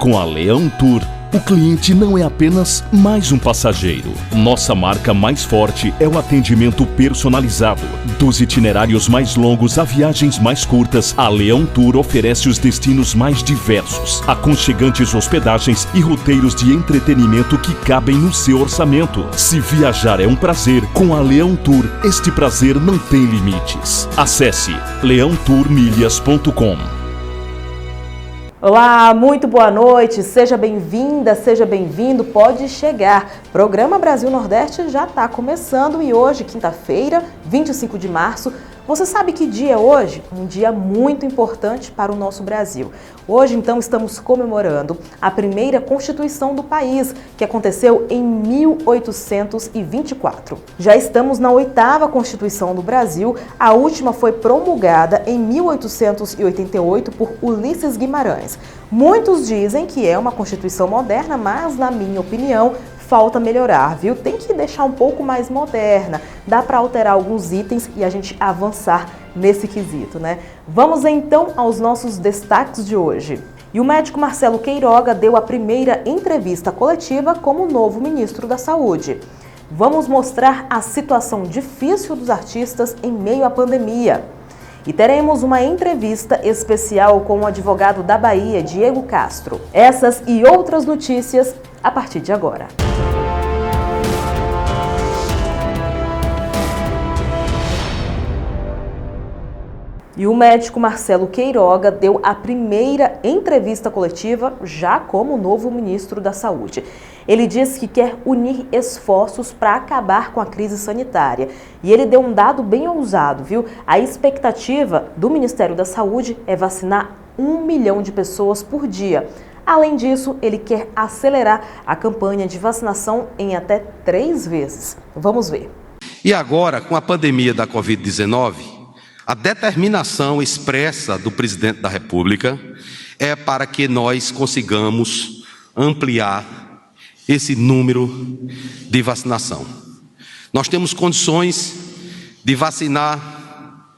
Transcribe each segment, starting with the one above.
Com a Leão Tour, o cliente não é apenas mais um passageiro. Nossa marca mais forte é o atendimento personalizado. Dos itinerários mais longos a viagens mais curtas, a Leão Tour oferece os destinos mais diversos, aconchegantes hospedagens e roteiros de entretenimento que cabem no seu orçamento. Se viajar é um prazer, com a Leão Tour, este prazer não tem limites. Acesse leãotourmilhas.com. Olá, muito boa noite, seja bem-vinda, seja bem-vindo, pode chegar. Programa Brasil Nordeste já está começando e hoje, quinta-feira, 25 de março, você sabe que dia é hoje? Um dia muito importante para o nosso Brasil. Hoje, então, estamos comemorando a primeira Constituição do país, que aconteceu em 1824. Já estamos na 8ª Constituição do Brasil, a última foi promulgada em 1888 por Ulisses Guimarães. Muitos dizem que é uma Constituição moderna, mas, na minha opinião, falta melhorar, viu? Tem que deixar um pouco mais moderna, dá para alterar alguns itens e a gente avançar nesse quesito, né? Vamos então aos nossos destaques de hoje. E o médico Marcelo Queiroga deu a primeira entrevista coletiva como novo ministro da Saúde. Vamos mostrar a situação difícil dos artistas em meio à pandemia. E teremos uma entrevista especial com o advogado da Bahia, Diego Castro. Essas e outras notícias a partir de agora. E o médico Marcelo Queiroga deu a primeira entrevista coletiva já como novo ministro da Saúde. Ele disse que quer unir esforços para acabar com a crise sanitária. E ele deu um dado bem ousado, viu? A expectativa do Ministério da Saúde é vacinar 1 milhão de pessoas por dia. Além disso, ele quer acelerar a campanha de vacinação em até 3 vezes. Vamos ver. E agora, com a pandemia da Covid-19, a determinação expressa do presidente da República é para que nós consigamos ampliar esse número de vacinação. Nós temos condições de vacinar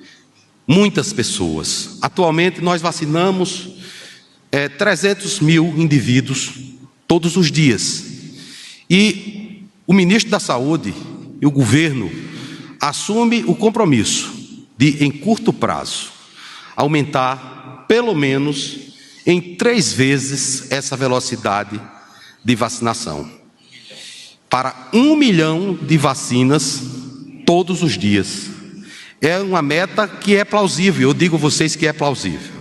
muitas pessoas. Atualmente, nós vacinamos 300 mil indivíduos todos os dias. E o ministro da Saúde e o governo assume o compromisso de, em curto prazo, aumentar pelo menos em 3 vezes essa velocidade de vacinação, para 1 milhão de vacinas todos os dias. É uma meta que é plausível, eu digo a vocês que é plausível.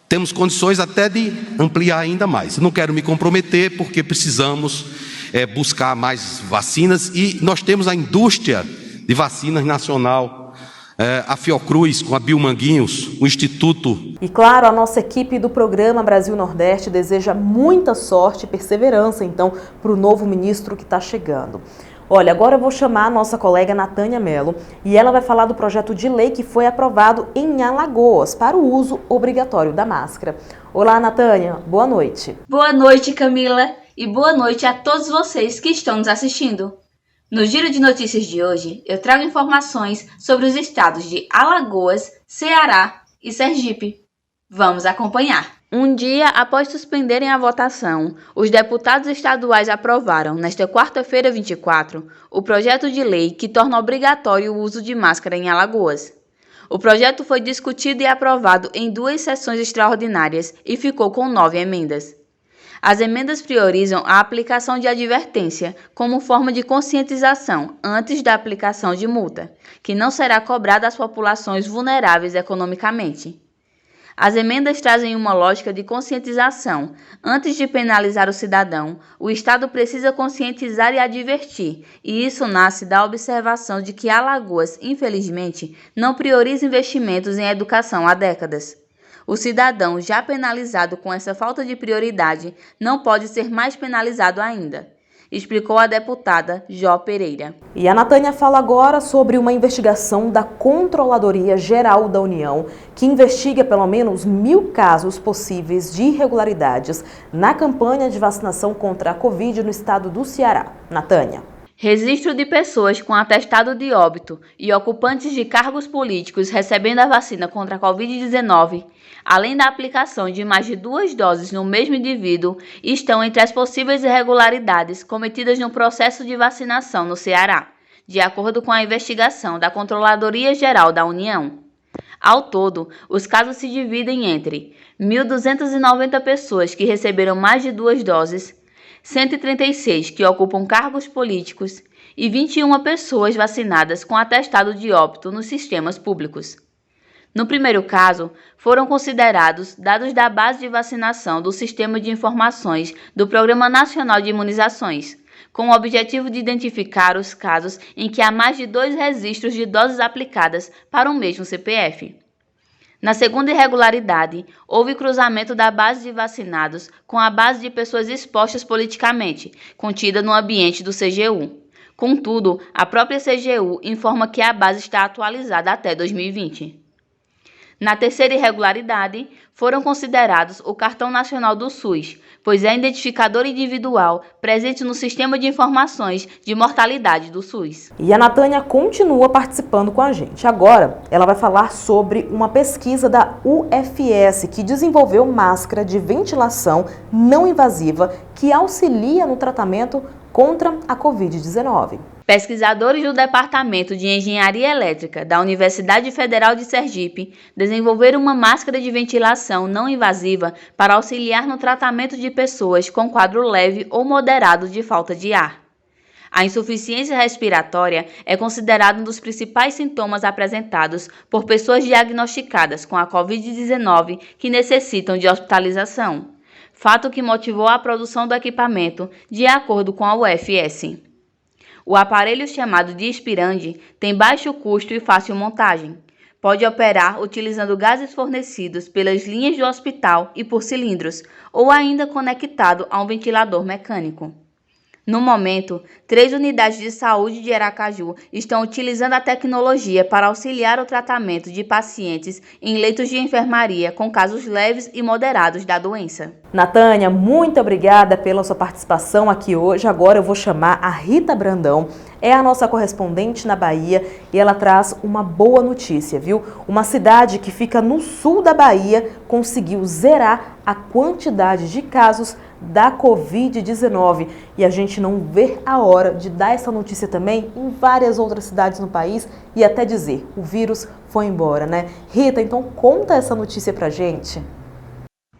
Temos condições até de ampliar ainda mais. Não quero me comprometer porque precisamos buscar mais vacinas e nós temos a indústria de vacinas nacional, a Fiocruz com a Biomanguinhos, o Instituto. E claro, a nossa equipe do programa Brasil Nordeste deseja muita sorte e perseverança, então, para o novo ministro que está chegando. Olha, agora eu vou chamar a nossa colega Natânia Mello e ela vai falar do projeto de lei que foi aprovado em Alagoas para o uso obrigatório da máscara. Olá, Natânia, boa noite. Boa noite, Camila, e boa noite a todos vocês que estão nos assistindo. No Giro de Notícias de hoje, eu trago informações sobre os estados de Alagoas, Ceará e Sergipe. Vamos acompanhar. Um dia após suspenderem a votação, os deputados estaduais aprovaram, nesta quarta-feira 24, o projeto de lei que torna obrigatório o uso de máscara em Alagoas. O projeto foi discutido e aprovado em 2 sessões extraordinárias e ficou com 9 emendas. As emendas priorizam a aplicação de advertência como forma de conscientização antes da aplicação de multa, que não será cobrada às populações vulneráveis economicamente. As emendas trazem uma lógica de conscientização. Antes de penalizar o cidadão, o Estado precisa conscientizar e advertir, e isso nasce da observação de que Alagoas, infelizmente, não prioriza investimentos em educação há décadas. O cidadão, já penalizado com essa falta de prioridade, não pode ser mais penalizado ainda, explicou a deputada Jó Pereira. E a Natânia fala agora sobre uma investigação da Controladoria Geral da União, que investiga pelo menos 1.000 casos possíveis de irregularidades na campanha de vacinação contra a Covid no estado do Ceará. Natânia. Registro de pessoas com atestado de óbito e ocupantes de cargos políticos recebendo a vacina contra a Covid-19, além da aplicação de mais de 2 doses no mesmo indivíduo, estão entre as possíveis irregularidades cometidas no processo de vacinação no Ceará, de acordo com a investigação da Controladoria Geral da União. Ao todo, os casos se dividem entre 1.290 pessoas que receberam mais de 2 doses, 136 que ocupam cargos políticos e 21 pessoas vacinadas com atestado de óbito nos sistemas públicos. No primeiro caso, foram considerados dados da base de vacinação do Sistema de Informações do Programa Nacional de Imunizações, com o objetivo de identificar os casos em que há mais de 2 registros de doses aplicadas para o mesmo CPF. Na segunda irregularidade, houve cruzamento da base de vacinados com a base de pessoas expostas politicamente, contida no ambiente do CGU. Contudo, a própria CGU informa que a base está atualizada até 2020. Na terceira irregularidade, foram considerados o Cartão Nacional do SUS, pois é identificador individual presente no Sistema de Informações de Mortalidade do SUS. E a Natânia continua participando com a gente. Agora, ela vai falar sobre uma pesquisa da UFS que desenvolveu máscara de ventilação não invasiva que auxilia no tratamento contra a Covid-19. Pesquisadores do Departamento de Engenharia Elétrica da Universidade Federal de Sergipe desenvolveram uma máscara de ventilação não invasiva para auxiliar no tratamento de pessoas com quadro leve ou moderado de falta de ar. A insuficiência respiratória é considerada um dos principais sintomas apresentados por pessoas diagnosticadas com a Covid-19 que necessitam de hospitalização, fato que motivou a produção do equipamento, de acordo com a UFS. O aparelho chamado de Spirand tem baixo custo e fácil montagem. Pode operar utilizando gases fornecidos pelas linhas do hospital e por cilindros, ou ainda conectado a um ventilador mecânico. No momento, 3 unidades de saúde de Aracaju estão utilizando a tecnologia para auxiliar o tratamento de pacientes em leitos de enfermaria com casos leves e moderados da doença. Natânia, muito obrigada pela sua participação aqui hoje. Agora eu vou chamar a Rita Brandão, é a nossa correspondente na Bahia e ela traz uma boa notícia, viu? Uma cidade que fica no sul da Bahia conseguiu zerar a quantidade de casos da Covid-19 e a gente não vê a hora de dar essa notícia também em várias outras cidades no país e até dizer, o vírus foi embora, né? Rita, então conta essa notícia pra gente.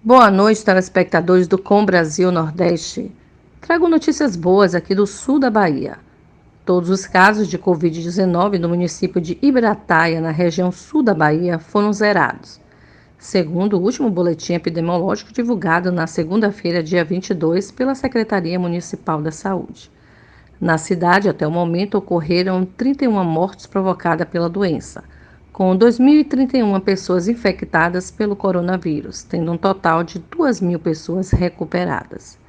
Boa noite, telespectadores do Com Brasil Nordeste. Trago notícias boas aqui do sul da Bahia. Todos os casos de Covid-19 no município de Ibirataia, na região sul da Bahia, foram zerados, segundo o último boletim epidemiológico divulgado na segunda-feira, dia 22, pela Secretaria Municipal da Saúde. Na cidade, até o momento, ocorreram 31 mortes provocadas pela doença, com 2.031 pessoas infectadas pelo coronavírus, tendo um total de 2.000 pessoas recuperadas.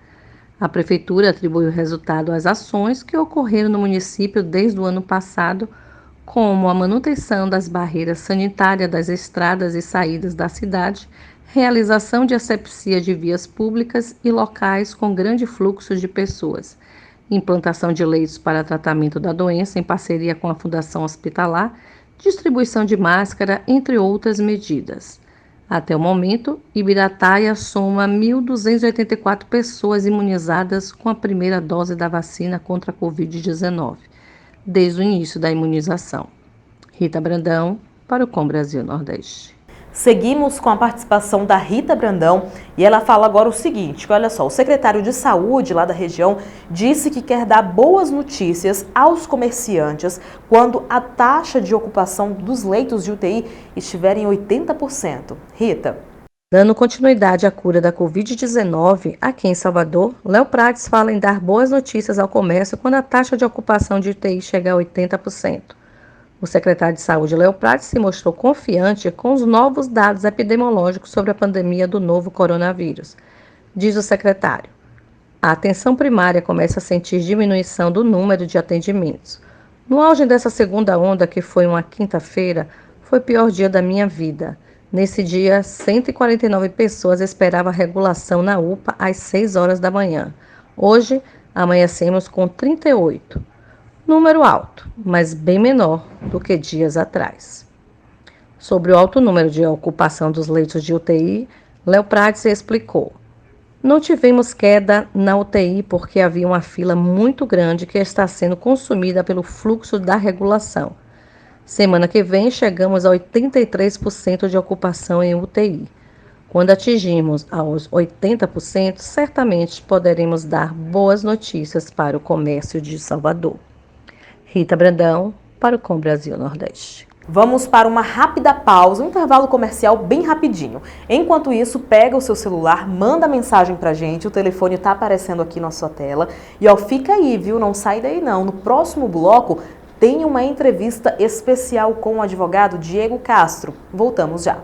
A Prefeitura atribui o resultado às ações que ocorreram no município desde o ano passado, como a manutenção das barreiras sanitárias das estradas e saídas da cidade, realização de asepsia de vias públicas e locais com grande fluxo de pessoas, implantação de leitos para tratamento da doença em parceria com a Fundação Hospitalar, distribuição de máscara, entre outras medidas. Até o momento, Ibirataia soma 1.284 pessoas imunizadas com a primeira dose da vacina contra a Covid-19, desde o início da imunização. Rita Brandão, para o Com Brasil Nordeste. Seguimos com a participação da Rita Brandão e ela fala agora o seguinte, olha só, o secretário de saúde lá da região disse que quer dar boas notícias aos comerciantes quando a taxa de ocupação dos leitos de UTI estiver em 80%. Rita. Dando continuidade à cura da Covid-19, aqui em Salvador, Léo Prates fala em dar boas notícias ao comércio quando a taxa de ocupação de UTI chega a 80%. O secretário de Saúde, Léo Prates, se mostrou confiante com os novos dados epidemiológicos sobre a pandemia do novo coronavírus. Diz o secretário: a atenção primária começa a sentir diminuição do número de atendimentos. No auge dessa segunda onda, que foi uma quinta-feira, foi o pior dia da minha vida. Nesse dia, 149 pessoas esperavam a regulação na UPA às 6 horas da manhã. Hoje, amanhecemos com 38. Número alto, mas bem menor do que dias atrás. Sobre o alto número de ocupação dos leitos de UTI, Léo Prates explicou. Não tivemos queda na UTI porque havia uma fila muito grande que está sendo consumida pelo fluxo da regulação. Semana que vem chegamos a 83% de ocupação em UTI. Quando atingirmos aos 80%, certamente poderemos dar boas notícias para o comércio de Salvador. Rita Brandão, para o Com Brasil Nordeste. Vamos para uma rápida pausa, um intervalo comercial bem rapidinho. Enquanto isso, pega o seu celular, manda mensagem pra gente, o telefone tá aparecendo aqui na sua tela. E ó, fica aí, viu? Não sai daí não. No próximo bloco tem uma entrevista especial com o advogado Diego Castro. Voltamos já.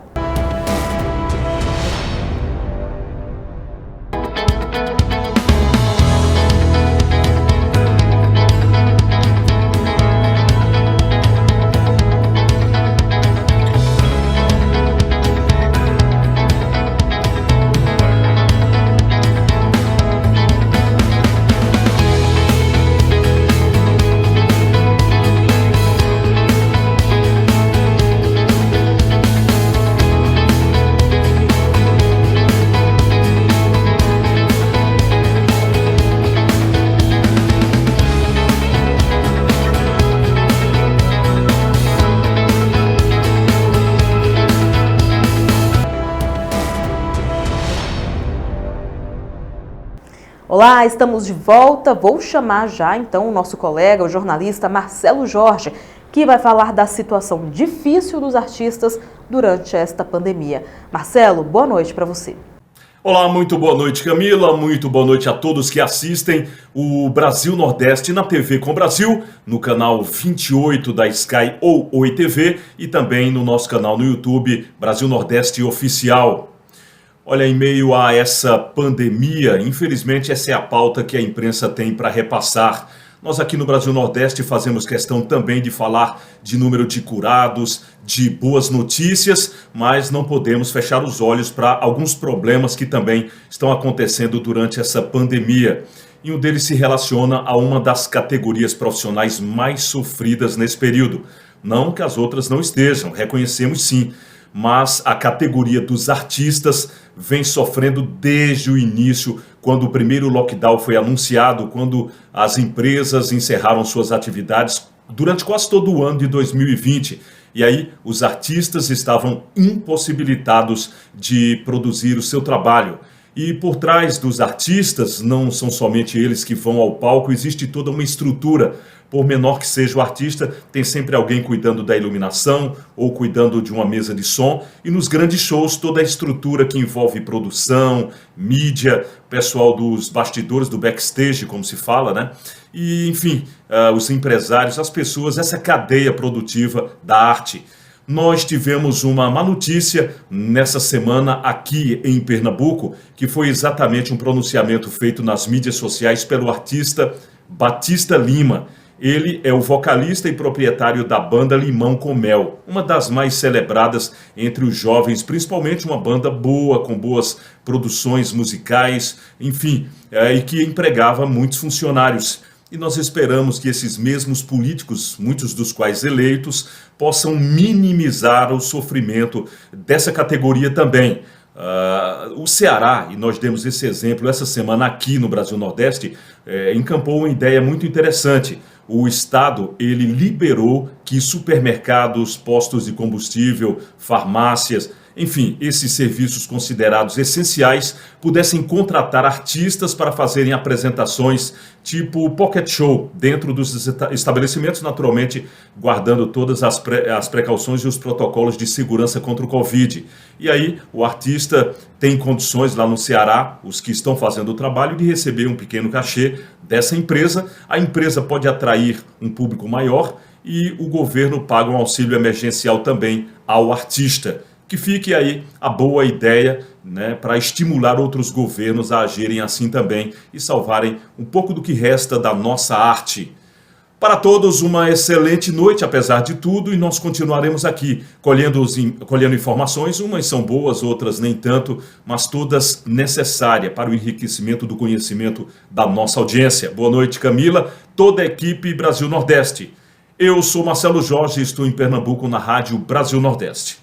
Olá, estamos de volta. Vou chamar já então o nosso colega, o jornalista Marcelo Jorge, que vai falar da situação difícil dos artistas durante esta pandemia. Marcelo, boa noite para você. Olá, muito boa noite, Camila, muito boa noite a todos que assistem o Brasil Nordeste na TV Com Brasil, no canal 28 da Sky ou Oi TV e também no nosso canal no YouTube, Brasil Nordeste Oficial. Olha, em meio a essa pandemia, infelizmente essa é a pauta que a imprensa tem para repassar. Nós aqui no Brasil Nordeste fazemos questão também de falar de número de curados, de boas notícias, mas não podemos fechar os olhos para alguns problemas que também estão acontecendo durante essa pandemia. E um deles se relaciona a uma das categorias profissionais mais sofridas nesse período. Não que as outras não estejam, reconhecemos sim, mas a categoria dos artistas vem sofrendo desde o início, quando o primeiro lockdown foi anunciado, quando as empresas encerraram suas atividades durante quase todo o ano de 2020. E aí os artistas estavam impossibilitados de produzir o seu trabalho. E por trás dos artistas, não são somente eles que vão ao palco, existe toda uma estrutura. Por menor que seja o artista, tem sempre alguém cuidando da iluminação ou cuidando de uma mesa de som. E nos grandes shows, toda a estrutura que envolve produção, mídia, pessoal dos bastidores, do backstage, como se fala, né? E, enfim, os empresários, as pessoas, essa cadeia produtiva da arte. Nós tivemos uma má notícia nessa semana aqui em Pernambuco, que foi exatamente um pronunciamento feito nas mídias sociais pelo artista Batista Lima. Ele é o vocalista e proprietário da banda Limão com Mel, uma das mais celebradas entre os jovens, principalmente uma banda boa, com boas produções musicais, enfim, e que empregava muitos funcionários. E nós esperamos que esses mesmos políticos, muitos dos quais eleitos, possam minimizar o sofrimento dessa categoria também. O Ceará, e nós demos esse exemplo essa semana aqui no Brasil Nordeste, encampou uma ideia muito interessante. O Estado, ele liberou que supermercados, postos de combustível, farmácias, enfim, esses serviços considerados essenciais pudessem contratar artistas para fazerem apresentações tipo pocket show dentro dos estabelecimentos, naturalmente guardando todas as precauções e os protocolos de segurança contra o Covid. E aí o artista tem condições lá no Ceará, os que estão fazendo o trabalho, de receber um pequeno cachê dessa empresa. A empresa pode atrair um público maior e o governo paga um auxílio emergencial também ao artista. Que fique aí a boa ideia, né, para estimular outros governos a agirem assim também e salvarem um pouco do que resta da nossa arte. Para todos, uma excelente noite, apesar de tudo, e nós continuaremos aqui colhendo informações. Umas são boas, outras nem tanto, mas todas necessárias para o enriquecimento do conhecimento da nossa audiência. Boa noite, Camila, toda a equipe Brasil Nordeste. Eu sou Marcelo Jorge e estou em Pernambuco na Rádio Brasil Nordeste.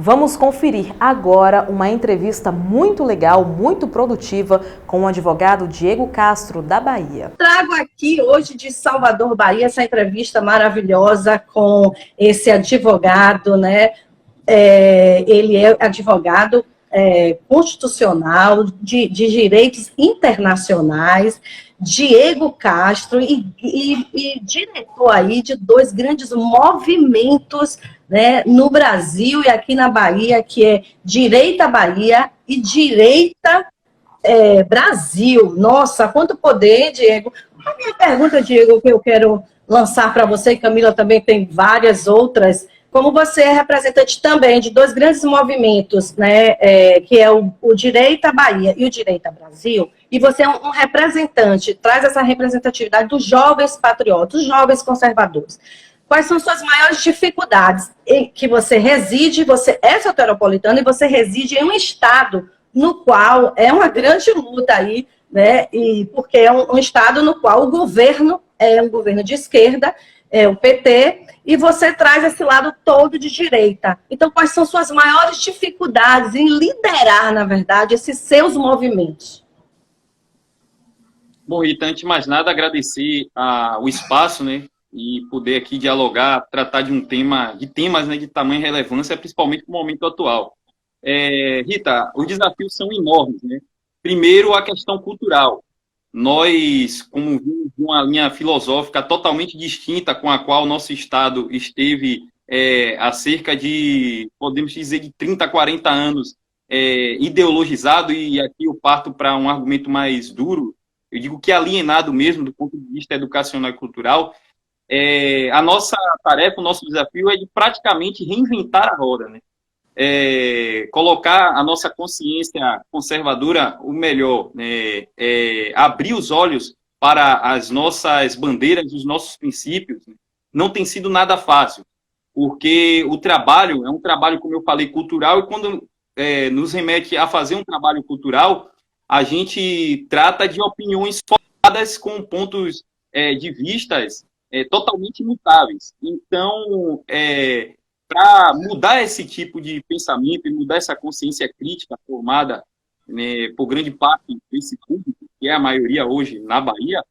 Vamos conferir agora uma entrevista muito legal, muito produtiva com o advogado Diego Castro, da Bahia. Trago aqui hoje de Salvador, Bahia, essa entrevista maravilhosa com esse advogado, né? Ele é advogado constitucional de direitos internacionais, Diego Castro, e diretor aí de dois grandes movimentos, né, no Brasil e aqui na Bahia, que é Direita Bahia e Direita Brasil. Nossa, quanto poder, hein, Diego? A minha pergunta, Diego, que eu quero lançar para você, e Camila também tem várias outras, como você é representante também de dois grandes movimentos, né, que é o Direita Bahia e o Direita Brasil, e você é um representante, traz essa representatividade dos jovens patriotas, dos jovens conservadores. Quais são suas maiores dificuldades em que você reside, você é soteropolitano e você reside em um estado no qual é uma grande luta aí, né, e porque é um estado no qual o governo é um governo de esquerda, é o PT, e você traz esse lado todo de direita. Então, quais são suas maiores dificuldades em liderar, na verdade, esses seus movimentos? Bom, Rita, antes de mais nada, agradecer o espaço, né, e poder aqui dialogar, tratar de temas, né, de tamanha relevância, principalmente no momento atual. Rita, os desafios são enormes, né? Primeiro, a questão cultural. Nós, como vimos uma linha filosófica totalmente distinta com a qual o nosso Estado esteve há cerca de, podemos dizer, de 30, 40 anos ideologizado, e aqui eu parto para um argumento mais duro, eu digo que alienado mesmo do ponto de vista educacional e cultural. A nossa tarefa, o nosso desafio é de praticamente reinventar a roda, né? Colocar a nossa consciência conservadora o melhor, né? Abrir os olhos para as nossas bandeiras, os nossos princípios, né? Não tem sido nada fácil, porque o trabalho é um trabalho, como eu falei, cultural, e quando nos remete a fazer um trabalho cultural, a gente trata de opiniões formadas com pontos de vistas totalmente imutáveis. Então, para mudar esse tipo de pensamento e mudar essa consciência crítica formada, né, por grande parte desse público, que é a maioria hoje na Bahia,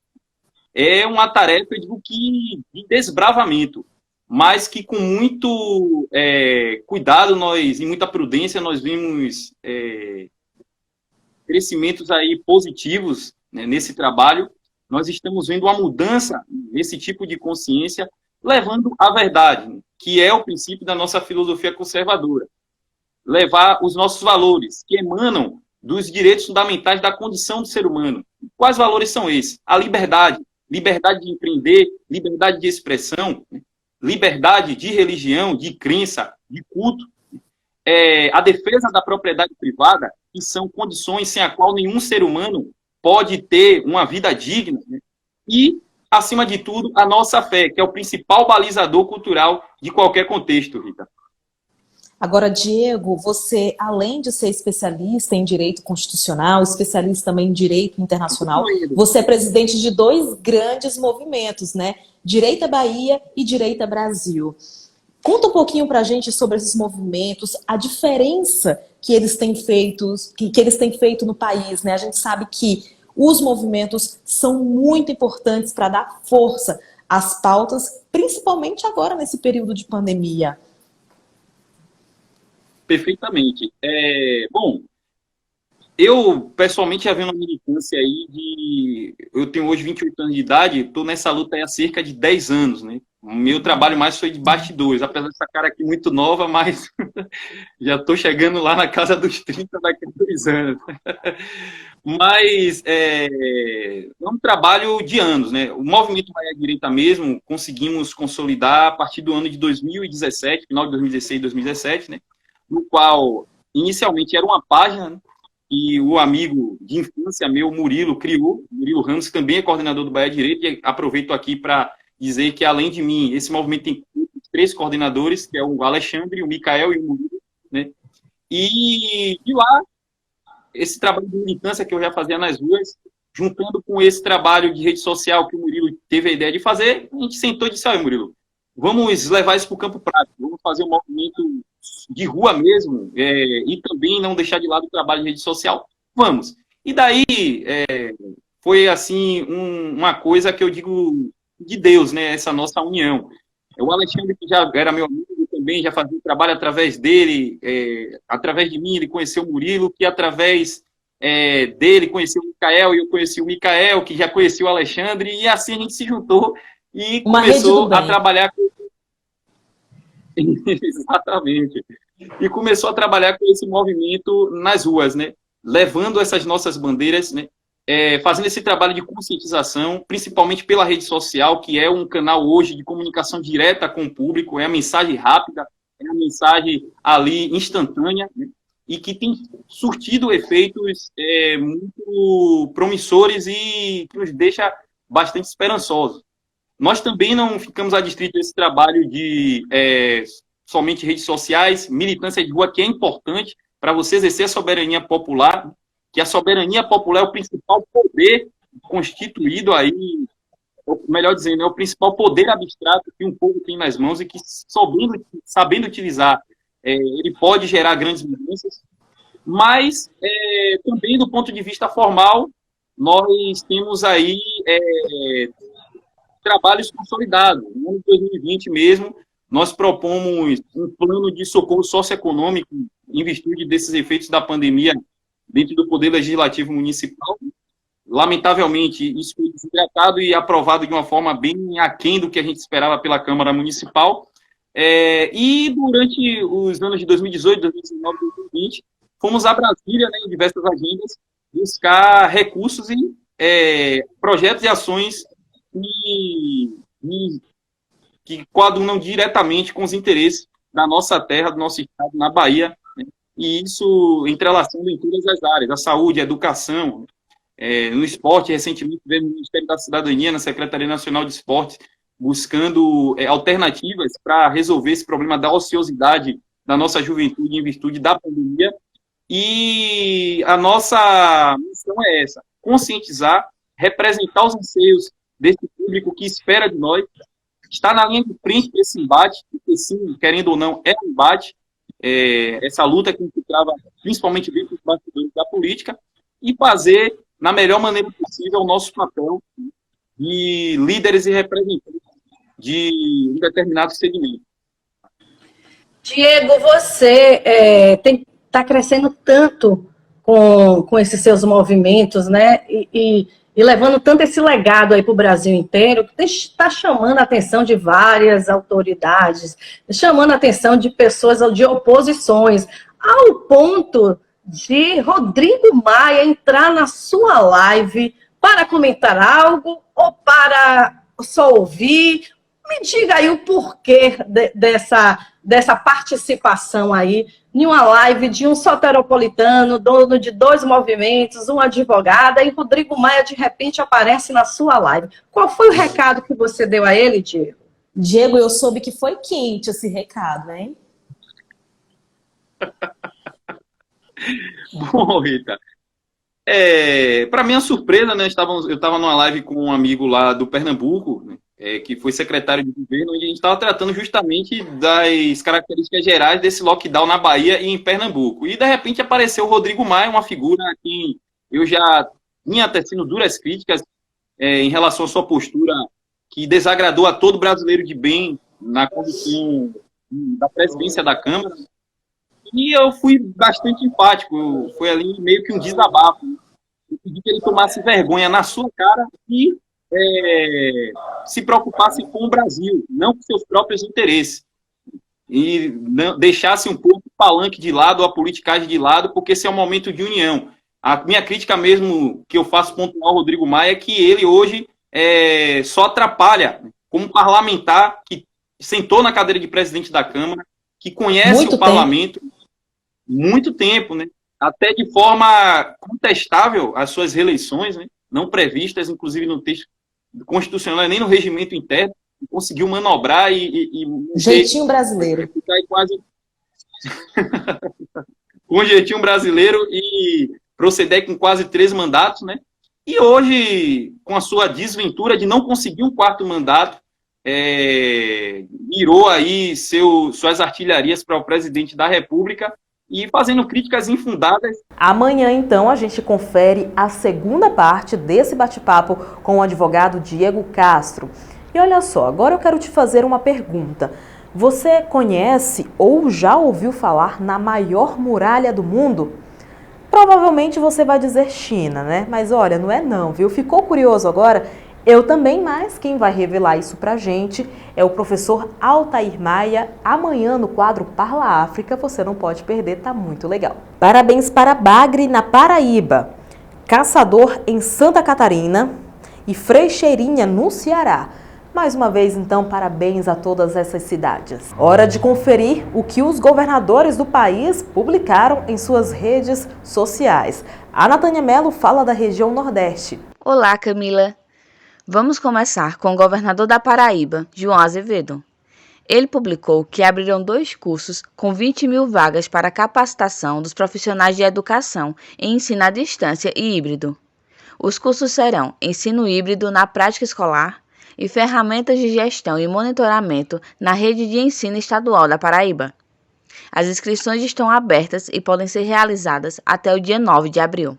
é uma tarefa, eu digo, de desbravamento, mas que com muito cuidado e muita prudência nós vimos crescimentos aí positivos, né, nesse trabalho. Nós estamos vendo uma mudança nesse tipo de consciência, levando a verdade, que é o princípio da nossa filosofia conservadora. Levar os nossos valores, que emanam dos direitos fundamentais da condição do ser humano. Quais valores são esses? A liberdade. Liberdade de empreender, liberdade de expressão, liberdade de religião, de crença, de culto. A defesa da propriedade privada, que são condições sem a qual nenhum ser humano pode ter uma vida digna, né? E, acima de tudo, a nossa fé, que é o principal balizador cultural de qualquer contexto, Rita. Agora, Diego, você, além de ser especialista em direito constitucional, especialista também em direito internacional, você é presidente de dois grandes movimentos, né? Direita Bahia e Direita Brasil. Conta um pouquinho para a gente sobre esses movimentos, a diferença que eles têm feito, que eles têm feito no país, né? A gente sabe que os movimentos são muito importantes para dar força às pautas, principalmente agora nesse período de pandemia. Perfeitamente. Bom, eu pessoalmente já venho uma militância aí eu tenho hoje 28 anos de idade, estou nessa luta aí há cerca de 10 anos, né? O meu trabalho mais foi de bastidores, apesar dessa cara aqui muito nova, mas já estou chegando lá na casa dos 30 daqui a 2 anos. Mas é um trabalho de anos, né? O movimento Bahia Direita mesmo, conseguimos consolidar a partir do ano de 2017, final de 2016, 2017, né? No qual, inicialmente, era uma página, né? E o amigo de infância meu, Murilo, criou. Murilo Ramos, que também é coordenador do Bahia Direita, e aproveito aqui para dizer que, além de mim, esse movimento tem 3 coordenadores, que é o Alexandre, o Micael e o Murilo, né? E de lá, esse trabalho de militância que eu já fazia nas ruas, juntando com esse trabalho de rede social que o Murilo teve a ideia de fazer, a gente sentou e disse, olha, Murilo, vamos levar isso para o campo prático, vamos fazer um movimento de rua mesmo, e também não deixar de lado o trabalho de rede social, vamos. E daí, foi assim, uma coisa que eu digo de Deus, né, essa nossa união. O Alexandre, que já era meu amigo também, já fazia trabalho através dele, através de mim, ele conheceu o Murilo, que através dele conheceu o Micael, e eu conheci o Micael, que já conhecia o Alexandre, e assim a gente se juntou e começou a trabalhar com... Exatamente. E começou a trabalhar com esse movimento nas ruas, né? Levando essas nossas bandeiras, né? Fazendo esse trabalho de conscientização, principalmente pela rede social, que é um canal hoje de comunicação direta com o público, é a mensagem rápida, é a mensagem ali instantânea, né? E que tem surtido efeitos muito promissores e que nos deixa bastante esperançosos. Nós também não ficamos adstritos a esse trabalho de somente redes sociais, militância de rua, que é importante para você exercer a soberania popular, que a soberania popular é o principal poder constituído aí, ou melhor dizendo, é o principal poder abstrato que um povo tem nas mãos e que, sabendo utilizar, ele pode gerar grandes mudanças, mas também do ponto de vista formal, nós temos aí trabalhos consolidados. No ano de 2020 mesmo, nós propomos um plano de socorro socioeconômico em virtude desses efeitos da pandemia dentro do Poder Legislativo Municipal. Lamentavelmente, isso foi desidratado e aprovado de uma forma bem aquém do que a gente esperava pela Câmara Municipal. E durante os anos de 2018, 2019 e 2020, fomos a Brasília, né, em diversas agendas, buscar recursos e projetos e ações que coadunam diretamente com os interesses da nossa terra, do nosso estado, na Bahia, né? E isso entrelaçando em todas as áreas, a saúde, a educação, no esporte. Recentemente tivemos no Ministério da Cidadania, na Secretaria Nacional de Esportes, buscando alternativas para resolver esse problema da ociosidade da nossa juventude em virtude da pandemia. E a nossa missão é essa: conscientizar, representar os anseios desse público que espera de nós, está na linha de frente desse embate, porque sim, querendo ou não, é um embate, essa luta que a gente trava principalmente dentro dos bastidores da política, e fazer, na melhor maneira possível, o nosso papel de líderes e representantes de um determinado segmento. Diego, você está crescendo tanto com esses seus movimentos, né? E levando tanto esse legado aí para o Brasil inteiro, que está chamando a atenção de várias autoridades, chamando a atenção de pessoas, de oposições, ao ponto de Rodrigo Maia entrar na sua live para comentar algo ou para só ouvir. Me diga aí o porquê dessa participação aí em uma live de um soteropolitano, dono de 2 movimentos, um advogado, e Rodrigo Maia, de repente, aparece na sua live. Qual foi o recado que você deu a ele, Diego? Diego, eu soube que foi quente esse recado, hein? Bom, Rita, para minha surpresa, né, eu estava numa live com um amigo lá do Pernambuco, né, que foi secretário de governo, onde a gente estava tratando justamente das características gerais desse lockdown na Bahia e em Pernambuco. E, de repente, apareceu o Rodrigo Maia, uma figura a quem eu já tinha tecido duras críticas em relação à sua postura, que desagradou a todo brasileiro de bem na condição da presidência da Câmara. E eu fui bastante empático, foi ali meio que um desabafo. Eu pedi que ele tomasse vergonha na sua cara e se preocupasse com o Brasil, não com seus próprios interesses. E não, deixasse um pouco o palanque de lado, a politicagem de lado, porque esse é um momento de união. A minha crítica mesmo, que eu faço pontual ao Rodrigo Maia, é que ele hoje só atrapalha, como parlamentar que sentou na cadeira de presidente da Câmara, que conhece o parlamento muito tempo, né? Até de forma contestável as suas reeleições, né? Não previstas, inclusive no texto constitucional, nem no regimento interno, conseguiu manobrar jeitinho brasileiro. Quase com um jeitinho brasileiro e proceder com quase 3 mandatos, né? E hoje, com a sua desventura de não conseguir um 4º mandato, mirou aí suas artilharias para o presidente da República e fazendo críticas infundadas. Amanhã, então, a gente confere a segunda parte desse bate-papo com o advogado Diego Castro. E olha só, agora eu quero te fazer uma pergunta. Você conhece ou já ouviu falar na maior muralha do mundo? Provavelmente você vai dizer China, né? Mas olha, não é não, viu? Ficou curioso agora? Eu também, mas quem vai revelar isso pra gente é o professor Altair Maia, amanhã no quadro Parla África, você não pode perder, tá muito legal. Parabéns para Bagre, na Paraíba, Caçador, em Santa Catarina e Freixeirinha, no Ceará. Mais uma vez, então, parabéns a todas essas cidades. Hora de conferir o que os governadores do país publicaram em suas redes sociais. A Natânia Mello fala da região Nordeste. Olá, Camila. Vamos começar com o governador da Paraíba, João Azevedo. Ele publicou que abriram 2 cursos com 20 mil vagas para capacitação dos profissionais de educação em ensino à distância e híbrido. Os cursos serão ensino híbrido na prática escolar e ferramentas de gestão e monitoramento na rede de ensino estadual da Paraíba. As inscrições estão abertas e podem ser realizadas até o dia 9 de abril.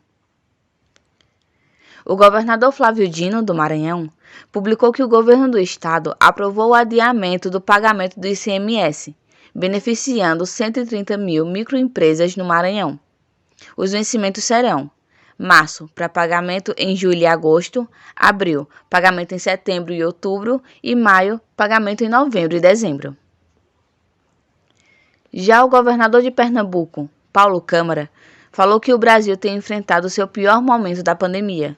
O governador Flávio Dino, do Maranhão, publicou que o governo do estado aprovou o adiamento do pagamento do ICMS, beneficiando 130 mil microempresas no Maranhão. Os vencimentos serão: março, para pagamento em julho e agosto; abril, pagamento em setembro e outubro; e maio, pagamento em novembro e dezembro. Já o governador de Pernambuco, Paulo Câmara, falou que o Brasil tem enfrentado seu pior momento da pandemia.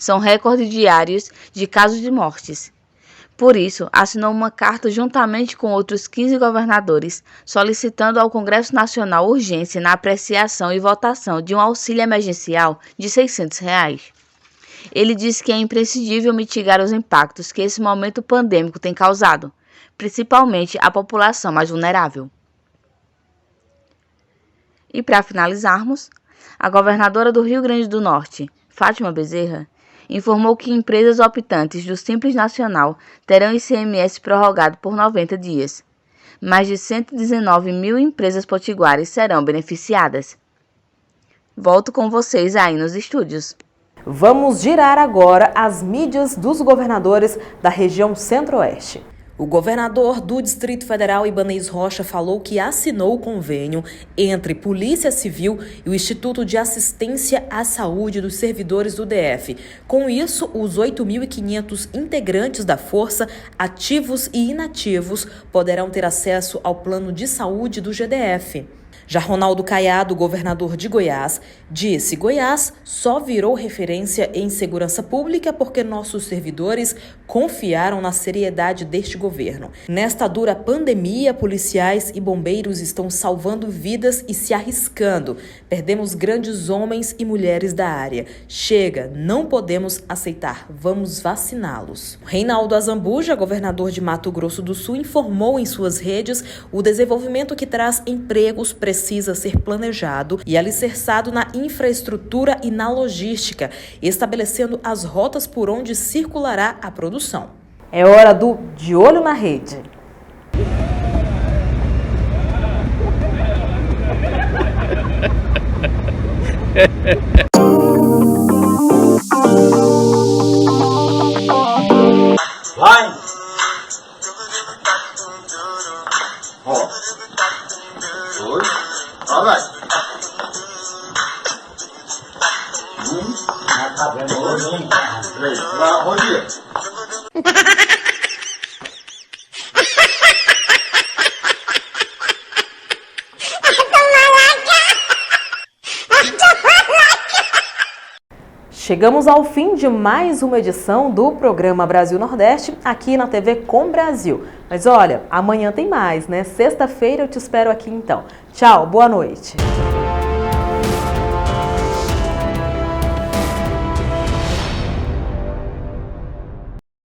São recordes diários de casos de mortes. Por isso, assinou uma carta juntamente com outros 15 governadores, solicitando ao Congresso Nacional urgência na apreciação e votação de um auxílio emergencial de R$ 600. Ele disse que é imprescindível mitigar os impactos que esse momento pandêmico tem causado, principalmente à população mais vulnerável. E para finalizarmos, a governadora do Rio Grande do Norte, Fátima Bezerra, informou que empresas optantes do Simples Nacional terão ICMS prorrogado por 90 dias. Mais de 119 mil empresas potiguares serão beneficiadas. Volto com vocês aí nos estúdios. Vamos girar agora as mídias dos governadores da região Centro-Oeste. O governador do Distrito Federal, Ibanez Rocha, falou que assinou o convênio entre Polícia Civil e o Instituto de Assistência à Saúde dos Servidores do DF. Com isso, os 8.500 integrantes da Força, ativos e inativos, poderão ter acesso ao plano de saúde do GDF. Já Ronaldo Caiado, governador de Goiás, disse: Goiás só virou referência em segurança pública porque nossos servidores confiaram na seriedade deste governo. Nesta dura pandemia, policiais e bombeiros estão salvando vidas e se arriscando. Perdemos grandes homens e mulheres da área. Chega, não podemos aceitar. Vamos vaciná-los. Reinaldo Azambuja, governador de Mato Grosso do Sul, informou em suas redes: o desenvolvimento que traz empregos precisa ser planejado e alicerçado na infraestrutura e na logística, estabelecendo as rotas por onde circulará a produção. É hora do De Olho na Rede. Vai! Ó. Dois. Vai. Tá vendo hoje, hein? 3. Bom dia. Chegamos ao fim de mais uma edição do programa Brasil Nordeste, aqui na TV Com Brasil. Mas olha, amanhã tem mais, né? Sexta-feira eu te espero aqui então. Tchau, boa noite.